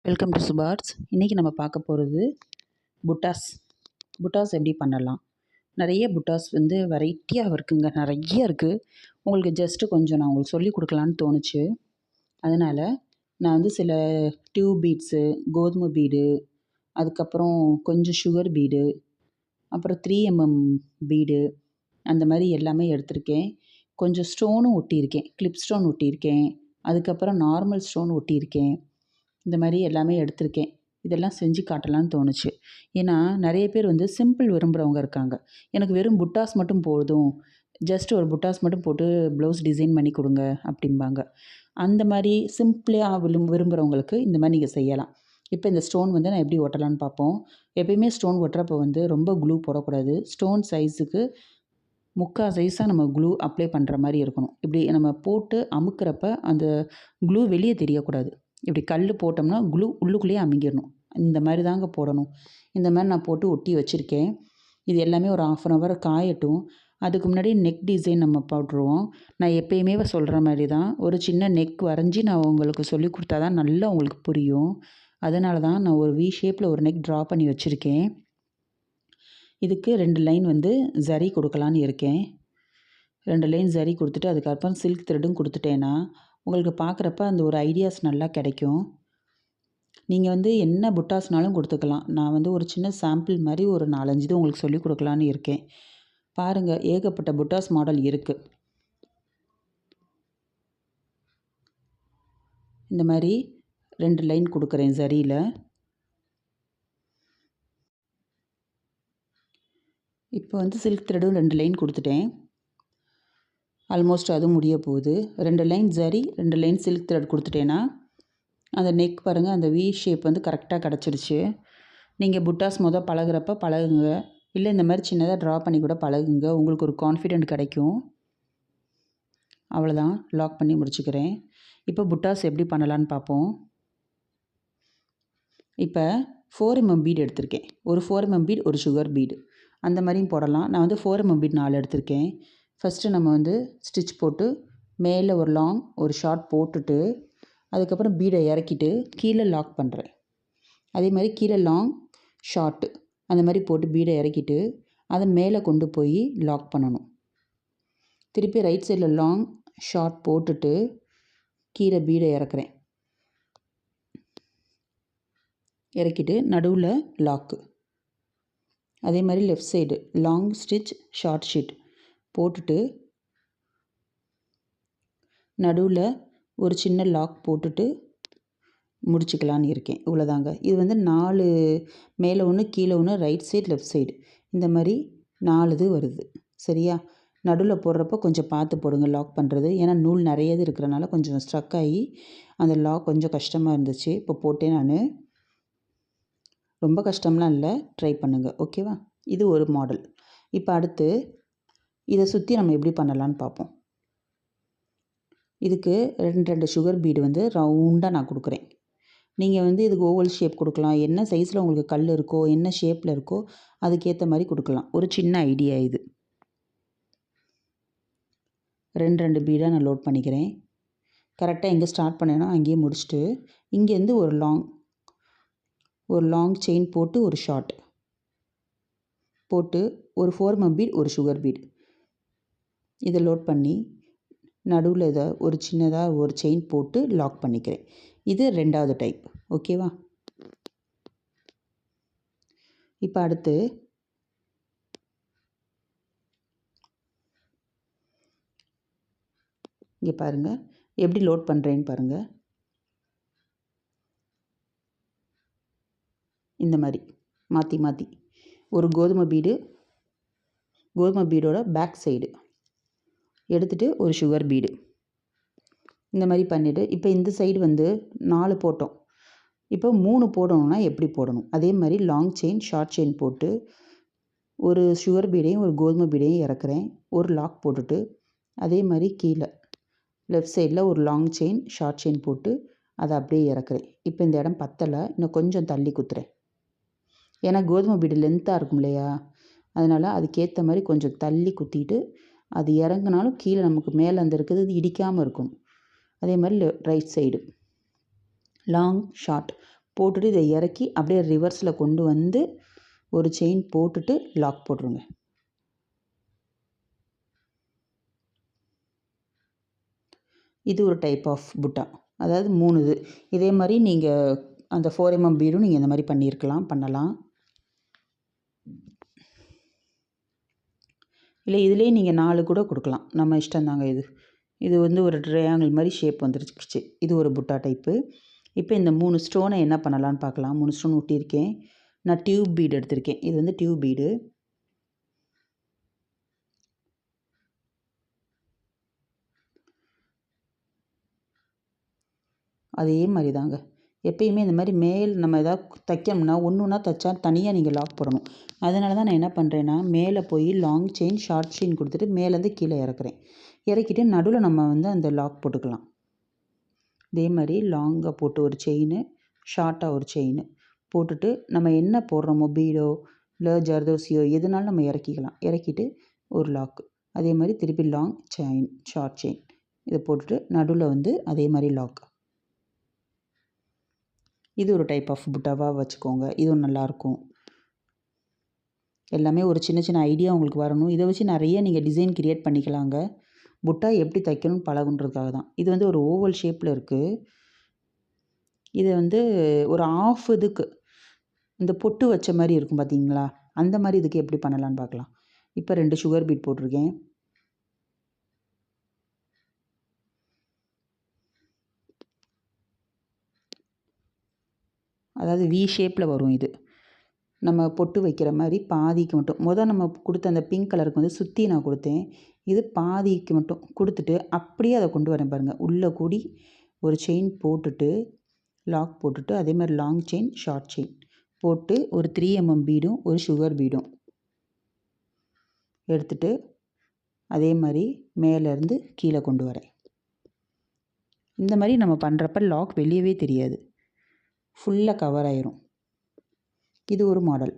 Welcome to சுபார்ஸ். இன்றைக்கி நம்ம பார்க்க போகிறது புட்டாஸ் எப்படி பண்ணலாம். நிறைய புட்டாஸ் வெரைட்டியாக இருக்குங்க, நிறைய இருக்குது. உங்களுக்கு ஜஸ்ட்டு கொஞ்சம் நான் உங்களுக்கு சொல்லி கொடுக்கலான்னு தோணுச்சு. அதனால் நான் சில டியூப் பீட்ஸு, கோதுமை பீடு, அதுக்கப்புறம் கொஞ்சம் சுகர் பீடு, அப்புறம் 3mm பீடு, அந்த மாதிரி எல்லாமே எடுத்திருக்கேன். கொஞ்சம் ஸ்டோனும் ஒட்டியிருக்கேன், கிளிப் ஸ்டோன் ஒட்டியிருக்கேன், அதுக்கப்புறம் நார்மல் ஸ்டோன் ஒட்டியிருக்கேன். இந்த மாதிரி எல்லாமே எடுத்திருக்கேன். இதெல்லாம் செஞ்சு காட்டலான்னு தோணுச்சு. ஏன்னா நிறைய பேர் சிம்பிள் விரும்புகிறவங்க இருக்காங்க. எனக்கு வெறும் புட்டாஸ் மட்டும் போதும், ஜஸ்ட் ஒரு புட்டாஸ் மட்டும் போட்டு ப்ளவுஸ் டிசைன் பண்ணி கொடுங்க அப்படிம்பாங்க. அந்த மாதிரி சிம்பிளாக விரும்புகிறவங்களுக்கு இந்த மாதிரி நீங்கள் செய்யலாம். இப்போ இந்த ஸ்டோன் நான் எப்படி ஒட்டலான்னு பார்ப்போம். எப்பயுமே ஸ்டோன் ஒட்டுறப்போ ரொம்ப க்ளூ போடக்கூடாது. ஸ்டோன் சைஸுக்கு முக்கால் சைஸாக நம்ம க்ளூ அப்ளை பண்ணுற மாதிரி இருக்கணும். இப்படி நம்ம போட்டு அமுக்கிறப்ப அந்த க்ளூ வெளியே தெரியக்கூடாது. இப்படி கல் போட்டோம்னா க்ளூ உள்ளுக்குள்ளேயே அமுங்கிடணும். இந்த மாதிரி தாங்க போடணும். இந்த மாதிரி நான் போட்டு ஒட்டி வச்சுருக்கேன். இது எல்லாமே ஒரு 1/2 hour காயட்டும். அதுக்கு முன்னாடி நெக் டிசைன் நம்ம போட்டுருவோம். நான் எப்பயுமே சொல்கிற மாதிரி தான், ஒரு சின்ன நெக் வரைஞ்சி நான் உங்களுக்கு சொல்லி கொடுத்தா தான் நல்லா உங்களுக்கு புரியும். அதனால தான் நான் ஒரு வி ஷேப்பில் ஒரு நெக் ட்ரா பண்ணி வச்சுருக்கேன். இதுக்கு 2 லைன் ஜரி கொடுக்கலான்னு இருக்கேன். 2 லைன் ஜரி கொடுத்துட்டு அதுக்கப்புறம் சில்க் த்ரெட்டும் கொடுத்துட்டேன்னா உங்களுக்கு பார்க்குறப்ப அந்த ஒரு ஐடியாஸ் நல்லா கிடைக்கும். நீங்கள் என்ன புட்டாஸ்னாலும் கொடுத்துக்கலாம். நான் ஒரு சின்ன சாம்பிள் மாதிரி ஒரு 4-5 இது உங்களுக்கு சொல்லி கொடுக்கலான்னு இருக்கேன். பாருங்கள், ஏகப்பட்ட புட்டாஸ் மாடல் இருக்குது. இந்த மாதிரி 2 லைன் கொடுக்குறேன் ஜரியில். இப்போ சில்க் த்ரெட்டும் 2 லைன் கொடுத்துட்டேன். ஆல்மோஸ்ட் அதுவும் முடிய போகுது. 2 line zari, 2 line silk thread கொடுத்துட்டேன்னா அந்த நெக் பாருங்கள், அந்த வி ஷேப் கரெக்டாக கிடச்சிருச்சு. நீங்கள் புட்டாஸ் பழகுறப்ப பழகுங்க, இல்லை இந்த மாதிரி சின்னதாக ட்ரா பண்ணி கூட பழகுங்க. உங்களுக்கு ஒரு கான்ஃபிடென்ட் கிடைக்கும். அவ்வளோதான், லாக் பண்ணி முடிச்சுக்கிறேன். இப்போ புட்டாஸ் எப்படி பண்ணலான்னு பார்ப்போம். இப்போ 4mm பீட் எடுத்திருக்கேன். ஒரு 4mm பீட், ஒரு சுகர் பீடு, அந்த மாதிரியும் போடலாம். நான் 4mm பீட் 4 எடுத்திருக்கேன். ஃபஸ்ட்டு நம்ம ஸ்டிச் போட்டு மேலே ஒரு லாங் ஒரு ஷார்ட் போட்டுட்டு அதுக்கப்புறம் பீடை இறக்கிட்டு கீழே லாக் பண்ணுறேன். அதே மாதிரி கீழே லாங் ஷார்ட்டு அந்த மாதிரி போட்டு பீடை இறக்கிட்டு அதை மேலே கொண்டு போய் லாக் பண்ணணும். திருப்பி ரைட் சைடில் லாங் ஷார்ட் போட்டுட்டு கீழே பீடை இறக்குறேன். இறக்கிட்டு நடுவில் லாக்கு. அதே மாதிரி left side long stitch short sheet போட்டுட்டு நடுவில் ஒரு சின்ன லாக் போட்டுட்டு முடிச்சுக்கலான்னு இருக்கேன். இவ்வளோதாங்க. இது 4 மேலே ஒன்று, கீழே ஒன்று, ரைட் சைடு, லெஃப்ட் சைடு, இந்த மாதிரி 4 இது வருது. சரியா? நடுவில் போடுறப்போ கொஞ்சம் பார்த்து போடுங்க லாக் பண்ணுறது. ஏன்னா நூல் நிறையது இருக்கிறனால கொஞ்சம் ஸ்ட்ரக் ஆகி அந்த லாக் கொஞ்சம் கஷ்டமாக இருந்துச்சு. இப்போ போட்டேன் நான். ரொம்ப கஷ்டம்லாம் இல்லை, ட்ரை பண்ணுங்கள். ஓகேவா? இது ஒரு மாடல். இப்போ அடுத்து இதை சுற்றி நம்ம எப்படி பண்ணலான்னு பார்ப்போம். இதுக்கு 2 சுகர் பீடு ரவுண்டாக நான் கொடுக்குறேன். நீங்கள் இதுக்கு ஓவல் ஷேப் கொடுக்கலாம். என்ன சைஸில் உங்களுக்கு கல் இருக்கோ, என்ன ஷேப்பில் இருக்கோ அதுக்கேற்ற மாதிரி கொடுக்கலாம். ஒரு சின்ன ஐடியா இது. 2 பீடாக நான் லோட் பண்ணிக்கிறேன். கரெக்டாக எங்கே ஸ்டார்ட் பண்ணேன்னா அங்கேயே முடிச்சுட்டு இங்கேருந்து ஒரு லாங் செயின் போட்டு ஒரு ஷார்ட் போட்டு ஒரு 4mm பீட், ஒரு சுகர் பீட் இதை லோட் பண்ணி நடுவில் இதை ஒரு சின்னதாக ஒரு செயின் போட்டு லாக் பண்ணிக்கிறேன். இது 2வது டைப். ஓகேவா? இப்போ அடுத்து இங்கே பாருங்கள் எப்படி லோட் பண்ணுறேன்னு பாருங்கள். இந்த மாதிரி மாற்றி மாற்றி ஒரு கோதுமை பீடோட பேக் சைடு எடுத்துகிட்டு ஒரு சுகர் பீடு இந்த மாதிரி பண்ணிவிட்டு இப்போ இந்த சைடு 4 போட்டோம். இப்போ 3 போடணும்னா எப்படி போடணும், அதே மாதிரி லாங் செயின் ஷார்ட் செயின் போட்டு ஒரு சுகர் பீடையும் ஒரு கோதுமை பீடையும் இறக்குறேன். ஒரு லாக் போட்டுட்டு அதே மாதிரி கீழே லெஃப்ட் சைடில் ஒரு லாங் செயின் ஷார்ட் செயின் போட்டு அதை அப்படியே இறக்குறேன். இப்போ இந்த இடம் பத்தலை, இன்னும் கொஞ்சம் தள்ளி குத்துறேன். ஏன்னா கோதுமை பீடு லென்த்தாக இருக்கும் இல்லையா, அதனால் அதுக்கேற்ற மாதிரி கொஞ்சம் தள்ளி குத்திட்டு அது இறங்குனாலும் கீழே நமக்கு மேலே இருக்கிறது இது இடிக்காமல் இருக்கும். அதே மாதிரி ரைட் சைடு லாங் ஷார்ட் போட்டுட்டு இதை இறக்கி அப்படியே ரிவர்ஸில் கொண்டு வந்து ஒரு செயின் போட்டுட்டு லாக் போட்டுருங்க. இது ஒரு டைப் ஆஃப் புட்டா, அதாவது 3 இது. இதே மாதிரி நீங்கள் அந்த 4mm பீடும் நீங்கள் இந்த மாதிரி பண்ணலாம். இல்லை இதுலேயே நீங்கள் 4 கூட கொடுக்கலாம், நம்ம இஷ்டம்தாங்க. இது வந்து ஒரு ட்ரையாங்கிள் மாதிரி ஷேப் வந்துருச்சு. இது ஒரு புட்டா டைப்பு. இப்போ இந்த 3 ஸ்டோனை என்ன பண்ணலான்னு பார்க்கலாம். 3 ஸ்டோன் ஒட்டியிருக்கேன். நான் டியூப் பீடு எடுத்திருக்கேன். இது வந்து டியூப் பீடு. அதே மாதிரி தாங்க எப்பயுமே இந்த மாதிரி நம்ம எதாவது தைக்கணும்னா ஒன்று தைச்சா தனியாக நீங்கள் லாக் போடணும். அதனால தான் நான் என்ன பண்ணுறேன்னா, மேலே போய் லாங் செயின் ஷார்ட் செயின் கொடுத்துட்டு மேலேருந்து கீழே இறக்குறேன். இறக்கிட்டு நடுவில் நம்ம வந்து அந்த லாக் போட்டுக்கலாம். இதே மாதிரி லாங்காக போட்டு ஒரு செயின், ஷார்ட்டாக ஒரு செயின் போட்டுட்டு நம்ம என்ன போடுறோமோ பீடோ இல்லை ஜர்தோசியோ எதுனாலும் நம்ம இறக்கிக்கலாம். இறக்கிட்டு ஒரு லாக், அதே மாதிரி திருப்பி லாங் செயின் ஷார்ட் செயின் இதை போட்டுட்டு நடுவில் வந்து அதே மாதிரி லாக். இது ஒரு டைப் ஆஃப் புட்டாவாக வச்சுக்கோங்க. இதுவும் நல்லாயிருக்கும். எல்லாமே ஒரு சின்ன சின்ன ஐடியா உங்களுக்கு வரணும். இதை வச்சு நிறைய நீங்கள் டிசைன் க்ரியேட் பண்ணிக்கலாங்க. புட்டா எப்படி தைக்கணும்னு பழகுன்றதுக்காக தான். இது வந்து ஒரு ஓவல் ஷேப்பில் இருக்குது. இது வந்து ஒரு ஆஃப் இதுக்கு இந்த பொட்டு வச்ச மாதிரி இருக்கும் பார்த்தீங்களா, அந்த மாதிரி இதுக்கு எப்படி பண்ணலான்னு பார்க்கலாம். இப்போ 2 சுகர் பீட் போட்டிருக்கேன். அதாவது வி ஷேப்பில் வரும். இது நம்ம பொட்டு வைக்கிற மாதிரி பாதிக்கு மட்டும் நம்ம கொடுத்த அந்த பிங்க் கலருக்கு வந்து சுற்றி நான் கொடுத்தேன். இது பாதிக்கு மட்டும் கொடுத்துட்டு அப்படியே அதை கொண்டு வரேன் பாருங்கள். உள்ளே கூடி ஒரு செயின் போட்டுட்டு லாக் போட்டுட்டு அதே மாதிரி லாங் செயின் ஷார்ட் செயின் போட்டு ஒரு 3mm பீடும் ஒரு சுகர் பீடும் எடுத்துட்டு அதே மாதிரி மேலேருந்து கீழே கொண்டு வரேன். இந்த மாதிரி நம்ம பண்ணுறப்ப லாக் வெளியவே தெரியாது, ஃபுல்லாக கவர் ஆயிரும். இது ஒரு மாடல்.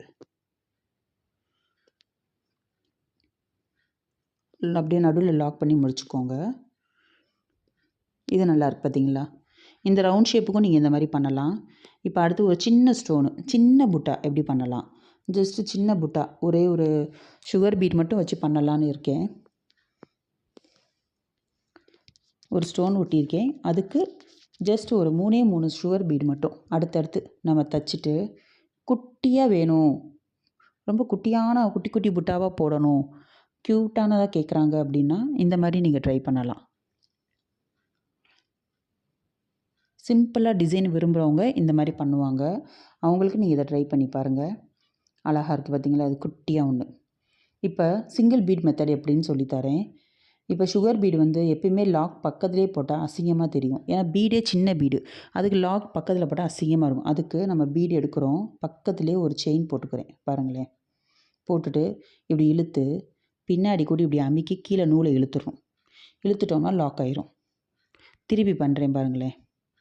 அப்படியே நடுவில் லாக் பண்ணி முடிச்சுக்கோங்க. இது நல்லாயிருக்கு பார்த்தீங்களா. இந்த ரவுண்ட் ஷேப்புக்கும் நீங்கள் இந்த மாதிரி பண்ணலாம். இப்போ அடுத்து ஒரு சின்ன ஸ்டோனு, சின்ன புட்டா எப்படி பண்ணலாம், ஜஸ்ட்டு சின்ன புட்டா ஒரே ஒரு சுகர் பீட் மட்டும் வச்சு பண்ணலான்னு இருக்கேன். ஒரு ஸ்டோன் ஒட்டியிருக்கேன். அதுக்கு ஜஸ்ட் ஒரு 3 சுகர் பீட் மட்டும் அடுத்தடுத்து நம்ம தைச்சிட்டு, குட்டியாக வேணும், ரொம்ப குட்டியான குட்டி குட்டி புட்டாவாக போடணும், க்யூட்டானதாக கேட்குறாங்க அப்படின்னா இந்த மாதிரி நீங்கள் ட்ரை பண்ணலாம். சிம்பிளாக டிசைன் விரும்புகிறவங்க இந்த மாதிரி பண்ணுவாங்க. அவங்களுக்கு நீங்கள் இதை ட்ரை பண்ணி பாருங்கள். அழகாக இருக்குது பார்த்தீங்களா, அது குட்டியாக ஒன்று. இப்போ சிங்கிள் பீட் மெத்தட் எப்படின்னு சொல்லித்தரேன். இப்போ சுகர் பீடு வந்து எப்பயுமே லாக் பக்கத்துலேயே போட்டால் அசிங்கமாக தெரியும். ஏன்னா பீடே சின்ன பீடு, அதுக்கு லாக் பக்கத்தில் போட்டால் அசிங்கமாக இருக்கும். அதுக்கு நம்ம பீடு எடுக்கிறோம், பக்கத்துலேயே ஒரு செயின் போட்டுக்கிறேன் பாருங்களேன். போட்டுட்டு இப்படி இழுத்து பின்னாடி கூட இப்படி அமுக்கி கீழே நூலை இழுத்துட்டோம்னா லாக் ஆயிரும். திருப்பி பண்ணுறேன் பாருங்களேன்,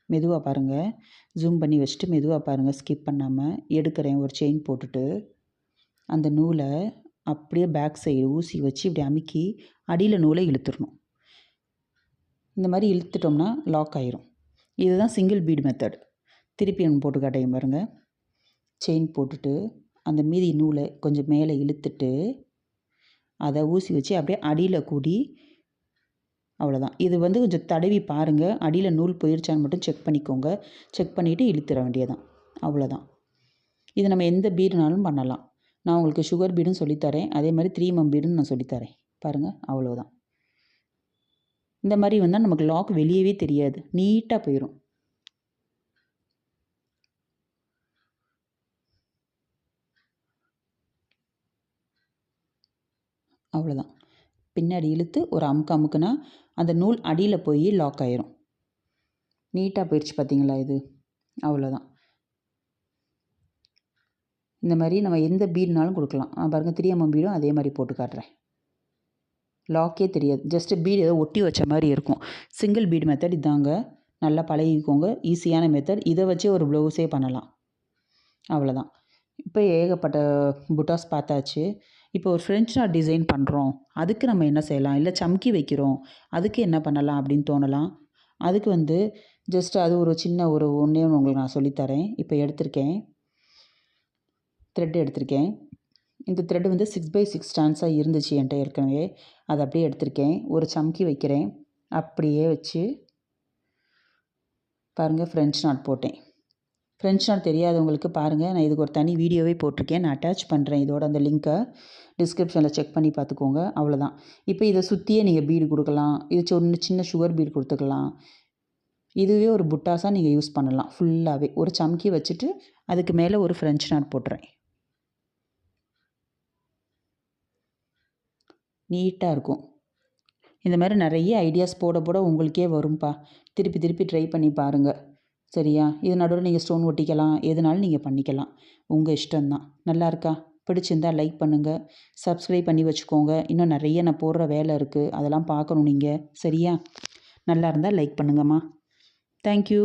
மெதுவாக பாருங்கள், ஜூம் பண்ணி வச்சுட்டு மெதுவாக பாருங்கள், ஸ்கிப் பண்ணாமல் எடுக்கிறேன். ஒரு செயின் போட்டுட்டு அந்த நூலை அப்படியே பேக் சைடு ஊசி வச்சு இப்படி அமுக்கி அடியில் நூலை இழுத்துடணும். இந்த மாதிரி இழுத்துட்டோம்னா லாக் ஆயிரும். இதுதான் சிங்கிள் பீடு மெத்தட். திருப்பி ஒன்று போட்டு காட்டையும் பாருங்கள். செயின் போட்டுட்டு அந்த மீதி நூலை கொஞ்சம் மேலே இழுத்துட்டு அதை ஊசி வச்சு அப்படியே அடியில் கூடி, அவ்வளோதான். இது வந்து கொஞ்சம் தடவி பாருங்கள், அடியில் நூல் போயிடுச்சான்னு மட்டும் செக் பண்ணிக்கோங்க. செக் பண்ணிவிட்டு இழுத்துற வேண்டியதான், அவ்வளோதான். இது நம்ம எந்த பீடுனாலும் பண்ணலாம். நான் உங்களுக்கு சுகர் பீடும் சொல்லித்தரேன், அதே மாதிரி 3mm பீடும் நான் சொல்லித்தரேன் பாருங்கள், அவ்வளோதான். இந்த மாதிரி வந்தால் நமக்கு லாக் வெளியவே தெரியாது, நீட்டாக போயிடும். அவ்வளோதான். பின்னாடி இழுத்து ஒரு அமுக்குனா அந்த நூல் அடியில் போய் லாக் ஆயிரும். நீட்டாக போயிடுச்சு பார்த்தீங்களா இது, அவ்வளோதான். இந்த மாதிரி நம்ம எந்த பீடுனாலும் கொடுக்கலாம். பாருங்கள் 3mm பீடும் அதே மாதிரி போட்டு காட்டுறேன். லாக்கே தெரியாது, ஜஸ்ட்டு பீடு ஏதோ ஒட்டி வச்ச மாதிரி இருக்கும். சிங்கிள் பீடு மெத்தட் இதாங்க, நல்லா பழகிக்கோங்க. ஈஸியான மெத்தட். இதை வச்சு ஒரு ப்ளவுஸே பண்ணலாம், அவ்வளோதான். இப்போ ஏகப்பட்ட புட்டாஸ் பார்த்தாச்சு. இப்போ ஒரு ஃப்ரெஞ்ச் நாட் டிசைன் பண்ணுறோம், அதுக்கு நம்ம என்ன செய்யலாம், இல்லை சம்கி வைக்கிறோம், அதுக்கு என்ன பண்ணலாம் அப்படின்னு தோணலாம். அதுக்கு வந்து ஜஸ்ட் அது ஒரு சின்ன ஒன்றே ஒன்று உங்களுக்கு நான் சொல்லித்தரேன். இப்போ எடுத்திருக்கேன், த்ரெட் எடுத்திருக்கேன். இந்த த்ரெட் வந்து 6x6 ஸ்டாண்ட்ஸாக இருந்துச்சு என்கிட்ட ஏற்கனவே. அதை அப்படியே எடுத்திருக்கேன். ஒரு சம்கி வைக்கிறேன். அப்படியே வச்சு பாருங்கள், ஃப்ரெஞ்ச் நாட் போட்டேன். ஃப்ரெஞ்ச் நாட் தெரியாதவங்களுக்கு பாருங்கள், நான் இதுக்கு ஒரு தனி வீடியோவே போட்டிருக்கேன். நான் அட்டாச் பண்ணுறேன் இதோட அந்த லிங்க்கை. டிஸ்கிரிப்ஷனில் செக் பண்ணி பார்த்துக்கோங்க. அவ்வளோதான். இப்போ இதை சுற்றியே நீங்கள் பீடு கொடுக்கலாம். இது ஒன்று சின்ன சுகர் பீடு கொடுத்துக்கலாம். இதுவே ஒரு புட்டாஸாக நீங்கள் யூஸ் பண்ணலாம். ஃபுல்லாகவே ஒரு சம்கி வச்சுட்டு அதுக்கு மேலே ஒரு ஃப்ரெஞ்ச் நாட் போட்டுறேன். நீட்டாக இருக்கும். இந்த மாதிரி நிறைய ஐடியாஸ் போட போட உங்களுக்கே வரும்ப்பா. திருப்பி திருப்பி ட்ரை பண்ணி பாருங்கள். சரியா? இது நடுவில் நீங்கள் ஸ்டோன் ஒட்டிக்கலாம், எதுனாலும் நீங்கள் பண்ணிக்கலாம். உங்கள் இஷ்டம்தான். நல்லா இருக்கா? பிடிச்சிருந்தால் லைக் பண்ணுங்கள், சப்ஸ்கிரைப் பண்ணி வச்சுக்கோங்க. இன்னும் நிறைய நான் போடுற வேலை இருக்குது, அதெல்லாம் பார்க்கணும் நீங்கள். சரியா? நல்லா இருந்தால் லைக் பண்ணுங்கம்மா. தேங்க்யூ.